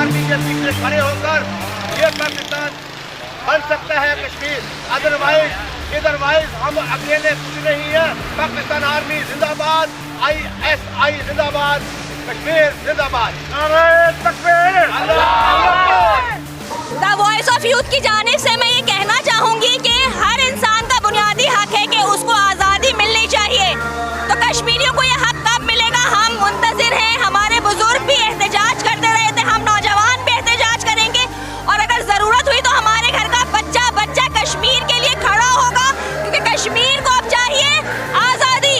Army के पीछे खड़े होकर ये पाकिस्तान बन सकता है कश्मीर, अदरवाइज हम अकेले कुछ नहीं है। पाकिस्तान आर्मी जिंदाबाद, ISI जिंदाबाद, कश्मीर जिंदाबाद। नारे तकबीर, द वॉइस ऑफ यूथ की जानिब से मैं ये कहना चाहूँगी कि हर इंसान का बुनियादी हक है कि उसको आज़ादी मिलनी चाहिए। तो कश्मीरियों को ये हक कब मिलेगा, हम मुंतज़िर हैं। हमारे बुजुर्ग भी एहतजाज करते रहे थे, हम नौजवान भी एहतजाज करेंगे, और अगर ज़रूरत हुई तो हमारे घर का बच्चा कश्मीर के लिए खड़ा होगा, क्योंकि कश्मीर को अब चाहिए आज़ादी।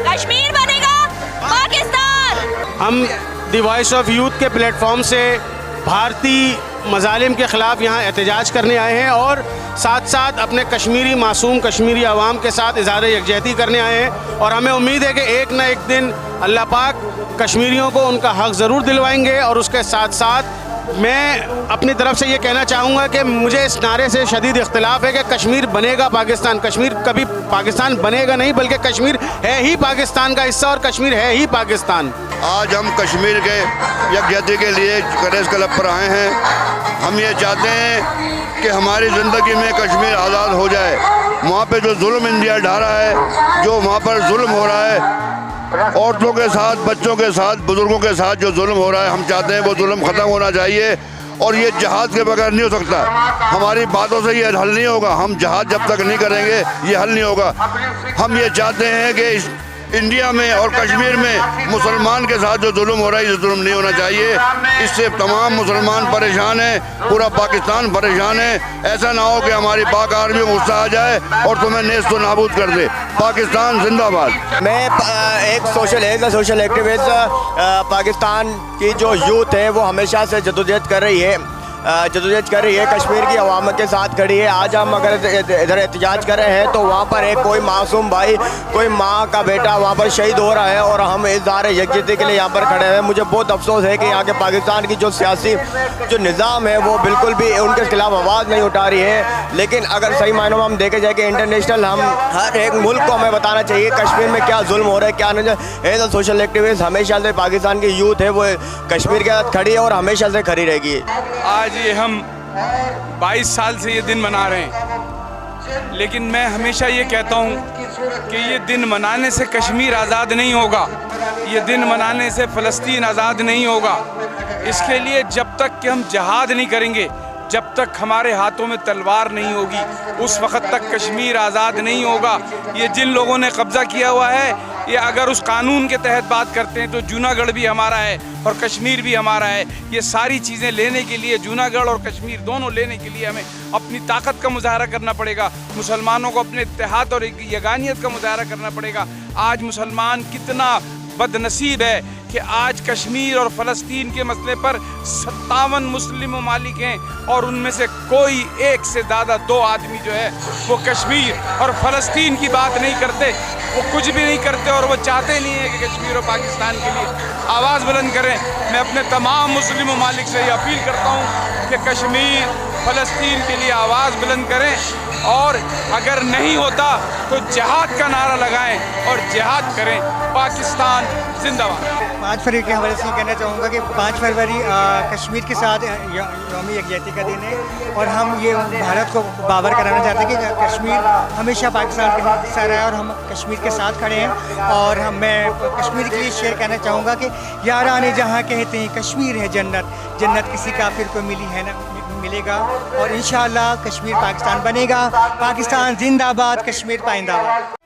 कश्मीर बनेगा पाकिस्तान। हम द वॉइस ऑफ यूथ के प्लेटफॉर्म से भारतीय मज़ालिम के ख़िलाफ़ यहाँ एहतजाज करने आए हैं और साथ साथ अपने कश्मीरी मासूम कश्मीरी आवाम के साथ इज़हार यकजहती करने आए हैं। और हमें उम्मीद है कि एक न एक दिन अल्लाह पाक कश्मीरियों को उनका हक़ ज़रूर दिलवाएंगे। और उसके साथ साथ मैं अपनी तरफ से ये कहना चाहूँगा कि मुझे इस नारे से शदीद इख्तिलाफ़ है कि कश्मीर बनेगा पाकिस्तान। कश्मीर कभी पाकिस्तान बनेगा नहीं, बल्कि कश्मीर है ही पाकिस्तान का हिस्सा और कश्मीर है ही पाकिस्तान। आज हम कश्मीर के यकजहती के लिए प्रेस क्लब पर आए हैं। हम ये चाहते हैं कि हमारी ज़िंदगी में कश्मीर आज़ाद हो जाए। वहाँ पे जो जुल्म इंडिया ढा रहा है, जो वहाँ पर जुल्म हो रहा है औरतों के साथ, बच्चों के साथ, बुजुर्गों के साथ जो जुल्म हो रहा है, हम चाहते हैं वो जुल्म ख़त्म होना चाहिए। और ये जहाद के बगैर नहीं हो सकता। हमारी बातों से ये हल नहीं होगा। हम जहाद जब तक नहीं करेंगे ये हल नहीं होगा। हम ये चाहते हैं कि इस इंडिया में और कश्मीर में मुसलमान के साथ जो जुल्म हो रहा है, ये जुल्म नहीं होना चाहिए। इससे तमाम मुसलमान परेशान हैं, पूरा पाकिस्तान परेशान है। ऐसा ना हो कि हमारी पाक आर्मी को गुस्सा आ जाए और तुम्हें नेस्त व नाबूद कर दे। पाकिस्तान जिंदाबाद। मैं एक सोशल एक्टिविस्ट, पाकिस्तान की जो यूथ है वो हमेशा से जदोजहद कर रही है, कश्मीर की अवाम के साथ खड़ी है। आज हम अगर इधर एहतजाज कर रहे हैं तो वहाँ पर एक कोई मासूम भाई, कोई माँ का बेटा वहाँ पर शहीद हो रहा है और हम इज़हार यकजहती के लिए यहाँ पर खड़े हैं। मुझे बहुत अफसोस है कि यहाँ के पाकिस्तान की जो सियासी जो निज़ाम है वो बिल्कुल भी उनके खिलाफ आवाज़ नहीं उठा रही है। लेकिन अगर सही मायनों में हम देखे जाए कि इंटरनेशनल हम हर एक मुल्क को हमें बताना चाहिए कश्मीर में क्या जुल्म हो रहा है, क्या नहीं। एज अ सोशल एक्टिविस्ट हमेशा से पाकिस्तान की यूथ है वो कश्मीर के साथ खड़ी है और हमेशा से खड़ी रहेगी। आज ये हम 22 साल से ये दिन मना रहे हैं, लेकिन मैं हमेशा ये कहता हूँ कि ये दिन मनाने से कश्मीर आज़ाद नहीं होगा, ये दिन मनाने से फ़लस्तीन आज़ाद नहीं होगा। इसके लिए जब तक कि हम जहाद नहीं करेंगे, जब तक हमारे हाथों में तलवार नहीं होगी, उस वक़्त तक कश्मीर आज़ाद नहीं होगा। ये जिन लोगों ने कब्ज़ा किया हुआ है, ये अगर उस कानून के तहत बात करते हैं तो जूनागढ़ भी हमारा है और कश्मीर भी हमारा है। ये सारी चीज़ें लेने के लिए, जूनागढ़ और कश्मीर दोनों लेने के लिए हमें अपनी ताकत का मुजाहरा करना पड़ेगा। मुसलमानों को अपने इत्तेहाद और यगानियत का मुजाहरा करना पड़ेगा। आज मुसलमान कितना बदनसीब है कि आज कश्मीर और फ़लस्तीन के मसले पर 57 मुस्लिम ममालिक हैं और उनमें से कोई एक से ज़्यादा 2 आदमी जो है वो कश्मीर और फ़लस्तीन की बात नहीं करते, वो कुछ भी नहीं करते और वो चाहते नहीं है कि कश्मीर और पाकिस्तान के लिए आवाज़ बुलंद करें। मैं अपने तमाम मुस्लिम ममालिक से ये अपील करता हूँ कि कश्मीर फ़लस्तीन के लिए आवाज़ बुलंद करें और अगर नहीं होता तो जिहाद का नारा लगाएं और जिहाद करें। पाकिस्तान जिंदाबाद। 5 फरवरी के हवाले से कहना चाहूँगा कि 5 फरवरी कश्मीर के साथ यौम यकजहती का दिन है और हम ये भारत को बावर कराना चाहते हैं कि कश्मीर हमेशा पाकिस्तान का हिस्सा रहा है और हम कश्मीर के साथ खड़े हैं। और मैं कश्मीर के लिए शेर कहना चाहूँगा कि याराने जहाँ कहते हैं कश्मीर है जन्नत, जन्नत किसी काफिर को मिली है ना मिलेगा। और इंशाअल्लाह कश्मीर पाकिस्तान बनेगा। पाकिस्तान जिंदाबाद, कश्मीर पाइंदाबाद।